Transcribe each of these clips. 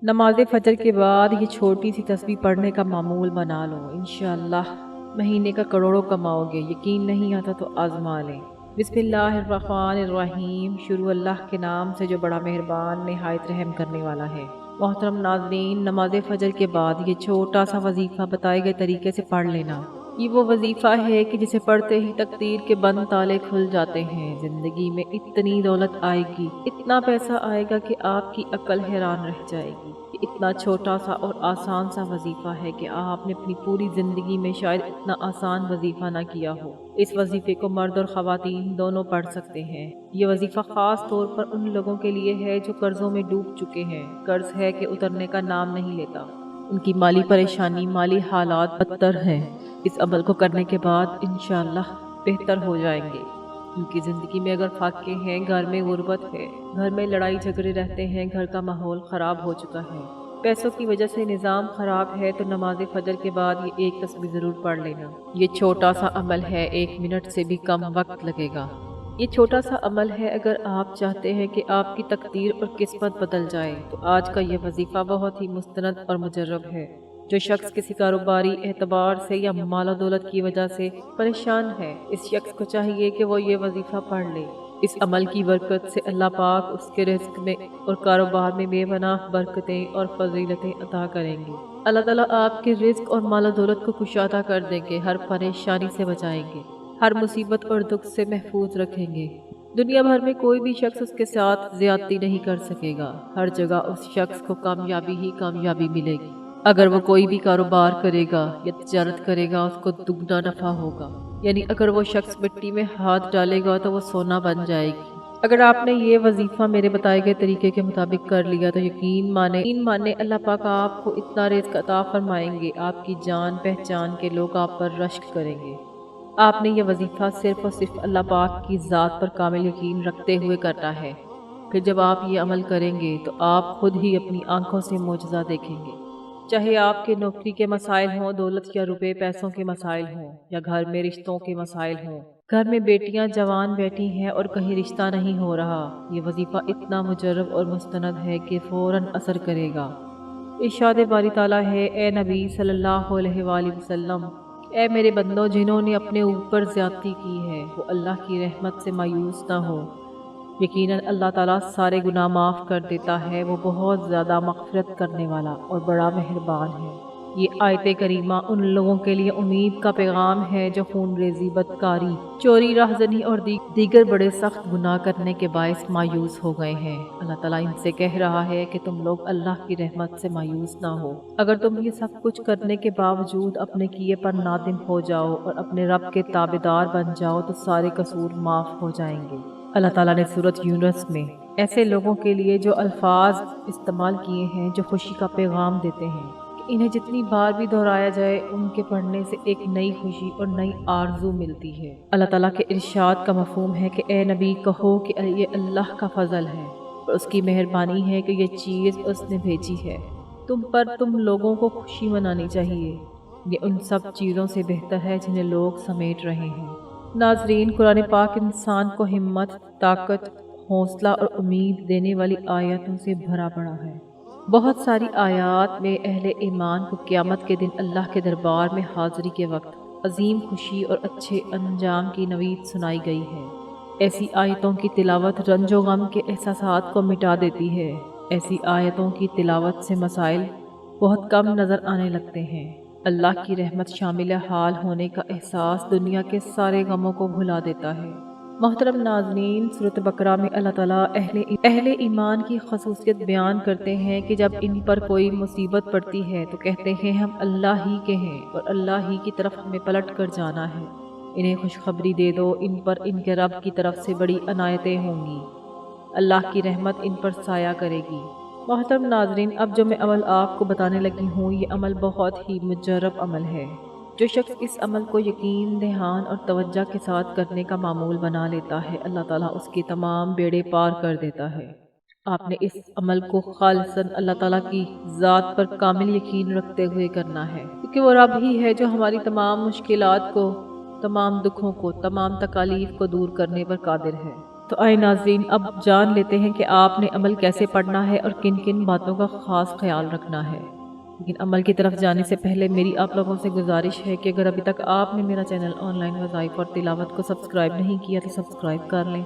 نماز فجر کے بعد یہ چھوٹی سی تسبیح پڑھنے کا معمول بنا لو، انشاءاللہ مہینے کا کروڑوں کماؤ گے۔ یقین نہیں آتا تو آزما لیں۔ بسم اللہ الرحمن الرحیم، شروع اللہ کے نام سے جو بڑا مہربان نہایت رحم کرنے والا ہے۔ محترم ناظرین، نماز فجر کے بعد یہ چھوٹا سا وظیفہ بتائے گئے طریقے سے پڑھ لینا۔ یہ وہ وظیفہ ہے کہ جسے پڑھتے ہی تقدیر کے بند تالے کھل جاتے ہیں۔ زندگی میں اتنی دولت آئے گی، اتنا پیسہ آئے گا کہ آپ کی عقل حیران رہ جائے گی۔ یہ اتنا چھوٹا سا اور آسان سا وظیفہ ہے کہ آپ نے اپنی پوری زندگی میں شاید اتنا آسان وظیفہ نہ کیا ہو۔ اس وظیفے کو مرد اور خواتین دونوں پڑھ سکتے ہیں۔ یہ وظیفہ خاص طور پر ان لوگوں کے لیے ہے جو قرضوں میں ڈوب چکے ہیں۔ قرض ہے کہ اترنے کا نام نہیں لیتا۔ ان کی مالی پریشانی، مالی حالات بدتر ہیں۔ اس عمل کو کرنے کے بعد انشاءاللہ بہتر ہو جائیں گے۔ ان کی زندگی میں اگر فاقے ہیں، گھر میں غربت ہے، گھر میں لڑائی جھگڑے رہتے ہیں، گھر کا ماحول خراب ہو چکا ہے، پیسوں کی وجہ سے نظام خراب ہے، تو نماز فجر کے بعد یہ ایک تسبیح ضرور پڑھ لینا۔ یہ چھوٹا سا عمل ہے، 1 منٹ سے بھی کم وقت لگے گا۔ یہ چھوٹا سا عمل ہے، اگر آپ چاہتے ہیں کہ آپ کی تقدیر اور قسمت بدل جائے تو آج کا یہ وظیفہ بہت ہی مستند اور مجرب ہے۔ جو شخص کسی کاروباری اعتبار سے یا مال و دولت کی وجہ سے پریشان ہے، اس شخص کو چاہیے کہ وہ یہ وظیفہ پڑھ لے۔ اس عمل کی برکت سے اللہ پاک اس کے رزق میں اور کاروبار میں بے پناہ برکتیں اور فضیلتیں عطا کریں گے۔ اللہ تعالیٰ آپ کے رزق اور مال و دولت کو کشادہ کر دیں گے، ہر پریشانی سے بچائیں گے، ہر مصیبت اور دکھ سے محفوظ رکھیں گے۔ دنیا بھر میں کوئی بھی شخص اس کے ساتھ زیادتی نہیں کر سکے گا، ہر جگہ اس شخص کو کامیابی ہی کامیابی ملے گی۔ اگر وہ کوئی بھی کاروبار کرے گا یا تجارت کرے گا، اس کو دگنا نفع ہوگا، یعنی اگر وہ شخص مٹی میں ہاتھ ڈالے گا تو وہ سونا بن جائے گی۔ اگر آپ نے یہ وظیفہ میرے بتائے گئے طریقے کے مطابق کر لیا تو یقین مانے اللہ پاک آپ کو اتنا رزق عطا فرمائیں گے، آپ کی جان پہچان کے لوگ آپ پر رشک کریں گے۔ آپ نے یہ وظیفہ صرف اور صرف اللہ پاک کی ذات پر کامل یقین رکھتے ہوئے کرنا ہے۔ پھر جب آپ یہ عمل کریں گے تو آپ خود ہی اپنی آنکھوں سے معجزہ دیکھیں گے۔ چاہے آپ کے نوکری کے مسائل ہوں، دولت یا روپے پیسوں کے مسائل ہوں، یا گھر میں رشتوں کے مسائل ہوں، گھر میں بیٹیاں جوان بیٹھی ہیں اور کہیں رشتہ نہیں ہو رہا، یہ وظیفہ اتنا مجرب اور مستند ہے کہ فوراً اثر کرے گا۔ ارشاد باری تعالیٰ ہے، اے نبی صلی اللہ علیہ وآلہ وسلم، اے میرے بندوں، جنہوں نے اپنے اوپر زیادتی کی ہے وہ اللہ کی رحمت سے مایوس نہ ہو۔ یقیناً اللہ تعالیٰ سارے گناہ معاف کر دیتا ہے، وہ بہت زیادہ مغفرت کرنے والا اور بڑا مہربان ہے۔ یہ آیت کریمہ ان لوگوں کے لیے امید کا پیغام ہے جو خون ریزی، بدکاری، چوری، راہزنی اور دیگر بڑے سخت گناہ کرنے کے باعث مایوس ہو گئے ہیں۔ اللہ تعالیٰ ان سے کہہ رہا ہے کہ تم لوگ اللہ کی رحمت سے مایوس نہ ہو۔ اگر تم یہ سب کچھ کرنے کے باوجود اپنے کیے پر نادم ہو جاؤ اور اپنے رب کے تابعدار بن جاؤ تو سارے قصور معاف ہو جائیں گے۔ اللہ تعالیٰ نے سورۃ یونس میں ایسے لوگوں کے لیے جو الفاظ استعمال کیے ہیں جو خوشی کا پیغام دیتے ہیں کہ انہیں جتنی بار بھی دہرایا جائے ان کے پڑھنے سے ایک نئی خوشی اور نئی آرزو ملتی ہے۔ اللہ تعالیٰ کے ارشاد کا مفہوم ہے کہ اے نبی کہو کہ یہ اللہ کا فضل ہے اور اس کی مہربانی ہے کہ یہ چیز اس نے بھیجی ہے تم لوگوں کو خوشی منانی چاہیے۔ یہ ان سب چیزوں سے بہتر ہے جنہیں لوگ سمیٹ رہے ہیں۔ ناظرین، قرآن پاک انسان کو ہمت، طاقت، حوصلہ اور امید دینے والی آیاتوں سے بھرا پڑا ہے۔ بہت ساری آیات میں اہل ایمان کو قیامت کے دن اللہ کے دربار میں حاضری کے وقت عظیم خوشی اور اچھے انجام کی نوید سنائی گئی ہے۔ ایسی آیتوں کی تلاوت رنج و غم کے احساسات کو مٹا دیتی ہے۔ ایسی آیتوں کی تلاوت سے مسائل بہت کم نظر آنے لگتے ہیں۔ اللہ کی رحمت شامل حال ہونے کا احساس دنیا کے سارے غموں کو بھلا دیتا ہے۔ محترم ناظرین، سورۃ بقرہ میں اللہ تعالیٰ اہل ایمان کی خصوصیت بیان کرتے ہیں کہ جب ان پر کوئی مصیبت پڑتی ہے تو کہتے ہیں ہم اللہ ہی کے ہیں اور اللہ ہی کی طرف ہمیں پلٹ کر جانا ہے۔ انہیں خوشخبری دے دو، ان پر ان کے رب کی طرف سے بڑی عنایتیں ہوں گی، اللہ کی رحمت ان پر سایہ کرے گی۔ محترم ناظرین، اب جو میں عمل آپ کو بتانے لگی ہوں یہ عمل بہت ہی مجرب عمل ہے۔ جو شخص اس عمل کو یقین، دھیان اور توجہ کے ساتھ کرنے کا معمول بنا لیتا ہے، اللہ تعالیٰ اس کے تمام بیڑے پار کر دیتا ہے۔ آپ نے اس عمل کو خالصاً اللہ تعالیٰ کی ذات پر کامل یقین رکھتے ہوئے کرنا ہے، کیونکہ وہ رب ہی ہے جو ہماری تمام مشکلات کو، تمام دکھوں کو، تمام تکالیف کو دور کرنے پر قادر ہے۔ تو آئے ناظرین، اب جان لیتے ہیں کہ آپ نے عمل کیسے پڑھنا ہے اور کن کن باتوں کا خاص خیال رکھنا ہے۔ لیکن عمل کی طرف جانے سے پہلے میری آپ لوگوں سے گزارش ہے کہ اگر ابھی تک آپ نے میرا چینل آن لائن وظائف اور تلاوت کو سبسکرائب نہیں کیا تو سبسکرائب کر لیں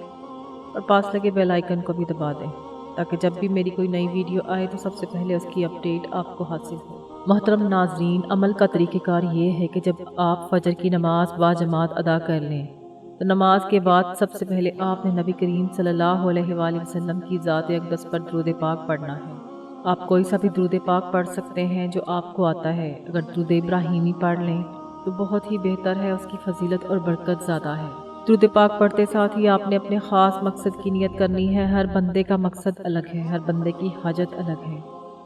اور پاس لگے بیل آئیکن کو بھی دبا دیں تاکہ جب بھی میری کوئی نئی ویڈیو آئے تو سب سے پہلے اس کی اپڈیٹ آپ کو حاصل ہو۔ محترم ناظرین، عمل کا طریقہ کار یہ ہے کہ جب آپ فجر کی نماز با جماعت ادا کر لیں تو نماز کے بعد سب سے پہلے آپ نے نبی کریم صلی اللہ علیہ وآلہ وسلم کی ذات اقدس پر درود پاک پڑھنا ہے۔ آپ کوئی سا بھی درود پاک پڑھ سکتے ہیں جو آپ کو آتا ہے۔ اگر درود ابراہیمی پڑھ لیں تو بہت ہی بہتر ہے، اس کی فضیلت اور برکت زیادہ ہے۔ درود پاک پڑھتے ساتھ ہی آپ نے اپنے خاص مقصد کی نیت کرنی ہے۔ ہر بندے کا مقصد الگ ہے، ہر بندے کی حاجت الگ ہے۔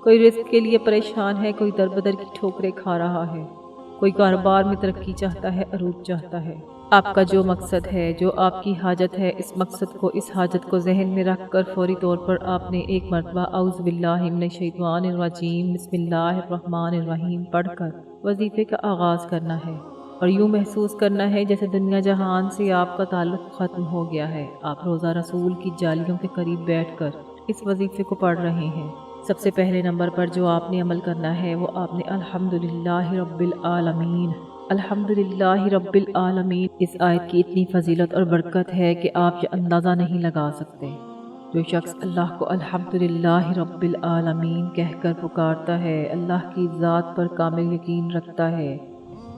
کوئی رزق کے لیے پریشان ہے، کوئی در بدر کی ٹھوکریں کھا رہا ہے، کوئی کاروبار میں ترقی چاہتا ہے، عروج چاہتا ہے۔ آپ کا جو مقصد ہے، جو آپ کی حاجت ہے، اس مقصد کو، اس حاجت کو ذہن میں رکھ کر فوری طور پر آپ نے ایک مرتبہ اعوذ باللہ من الشیطان الرجیم بسم اللہ الرحمن الرحیم پڑھ کر وظیفے کا آغاز کرنا ہے اور یوں محسوس کرنا ہے جیسے دنیا جہان سے آپ کا تعلق ختم ہو گیا ہے۔ آپ روزہ رسول کی جالیوں کے قریب بیٹھ کر اس وظیفے کو پڑھ رہے ہیں۔ سب سے پہلے نمبر پر جو آپ نے عمل کرنا ہے وہ آپ نے الحمدللہ رب العالمین، الحمدللہ رب العالمین، اس آیت کی اتنی فضیلت اور برکت ہے کہ آپ یہ اندازہ نہیں لگا سکتے۔ جو شخص اللہ کو الحمدللہ رب العالمین کہہ کر پکارتا ہے، اللہ کی ذات پر کامل یقین رکھتا ہے،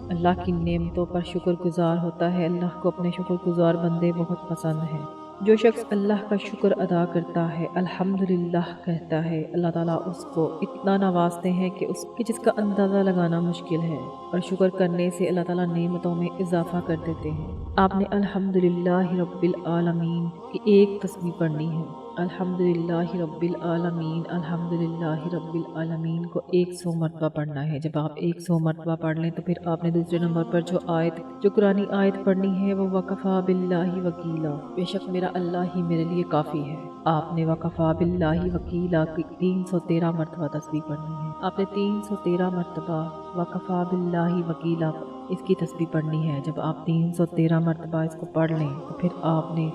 اللہ کی نعمتوں پر شکر گزار ہوتا ہے، اللہ کو اپنے شکر گزار بندے بہت پسند ہیں۔ جو شخص اللہ کا شکر ادا کرتا ہے، الحمدللہ کہتا ہے، اللہ تعالیٰ اس کو اتنا نوازتے ہیں کہ جس کا اندازہ لگانا مشکل ہے، اور شکر کرنے سے اللہ تعالیٰ نعمتوں میں اضافہ کر دیتے ہیں۔ آپ نے الحمدللہ رب العالمین کی ایک تسبیح پڑھنی ہے۔ الحمدللہ رب العالمین، الحمدللہ رب العالمین کو 100 مرتبہ پڑھنا ہے۔ جب آپ 100 مرتبہ پڑھ لیں تو پھر آپ نے دوسرے نمبر پر جو قرآنی آیت پڑھنی ہے وہ وَكَفَى بِاللَّهِ وَكِيلًا، بے شک میرا اللہ ہی میرے لیے کافی ہے۔ آپ نے وَكَفَى بِاللَّهِ وَكِيلًا کی 313 مرتبہ تسبیح پڑھنی ہے۔ آپ نے 313 مرتبہ وَكَفَى بِاللَّهِ وَكِيلًا اس کی تسبیح پڑھنی ہے۔ جب آپ 313 مرتبہ اس کو پڑھ لیں تو پھر آپ نے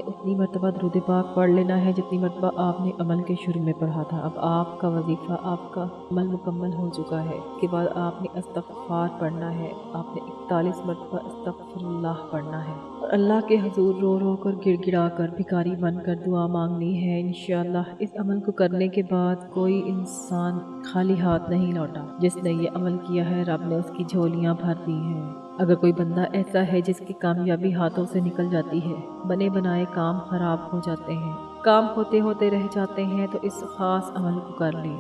اتنی مرتبہ درود پاک پڑھ لینا ہے جتنی مرتبہ آپ نے عمل کے شروع میں پڑھا تھا۔ اب آپ کا وظیفہ، آپ کا عمل مکمل ہو چکا ہے۔ اس کے بعد آپ نے استغفار پڑھنا ہے۔ آپ نے 41 مرتبہ استغفر اللہ پڑھنا ہے اور اللہ کے حضور رو رو کر، گڑ گڑا کر، بھکاری بن کر دعا مانگنی ہے۔ انشاءاللہ اس عمل کو کرنے کے بعد کوئی انسان خالی ہاتھ نہیں لوٹا۔ جس نے یہ عمل کیا ہے، رب نے اس کی جھولیاں بھر دی ہیں۔ اگر کوئی بندہ ایسا ہے جس کی کامیابی ہاتھوں سے نکل جاتی ہے، بنے بنائے کام خراب ہو جاتے ہیں، کام ہوتے ہوتے رہ جاتے ہیں، تو اس خاص عمل کو کر لیں۔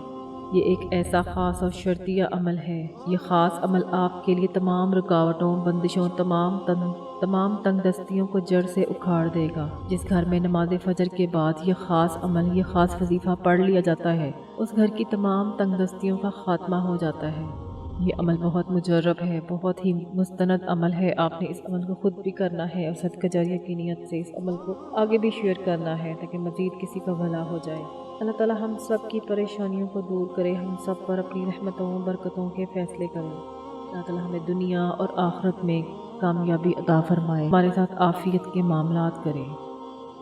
یہ ایک ایسا خاص اور شرطیہ عمل ہے۔ یہ خاص عمل آپ کے لیے تمام رکاوٹوں، بندشوں، تمام تنگ دستیوں کو جڑ سے اکھاڑ دے گا۔ جس گھر میں نماز فجر کے بعد یہ خاص عمل، یہ خاص وظیفہ پڑھ لیا جاتا ہے، اس گھر کی تمام تنگ دستیوں کا خاتمہ ہو جاتا ہے۔ یہ عمل بہت مجرب ہے، بہت ہی مستند عمل ہے۔ آپ نے اس عمل کو خود بھی کرنا ہے اور صدقہ جاریہ کی نیت سے اس عمل کو آگے بھی شیئر کرنا ہے تاکہ مزید کسی کا بھلا ہو جائے۔ اللہ تعالیٰ ہم سب کی پریشانیوں کو دور کرے، ہم سب پر اپنی رحمتوں برکتوں کے فیصلے کرے۔ اللہ تعالیٰ ہمیں دنیا اور آخرت میں کامیابی عطا فرمائے، ہمارے ساتھ عافیت کے معاملات کرے۔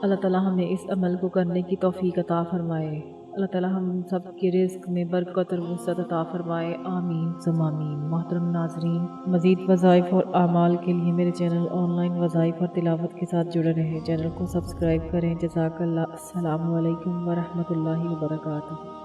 اللہ تعالیٰ ہمیں اس عمل کو کرنے کی توفیق عطا فرمائے۔ اللہ تعالیٰ ہم سب کے رزق میں برکت اور وسعت عطا فرمائے، آمین ثم آمین۔ محترم ناظرین، مزید وظائف اور اعمال کے لیے میرے چینل آن لائن وظائف اور تلاوت کے ساتھ جڑے رہیں۔ چینل کو سبسکرائب کریں۔ جزاک اللہ۔ السلام علیکم ورحمۃ اللہ وبرکاتہ۔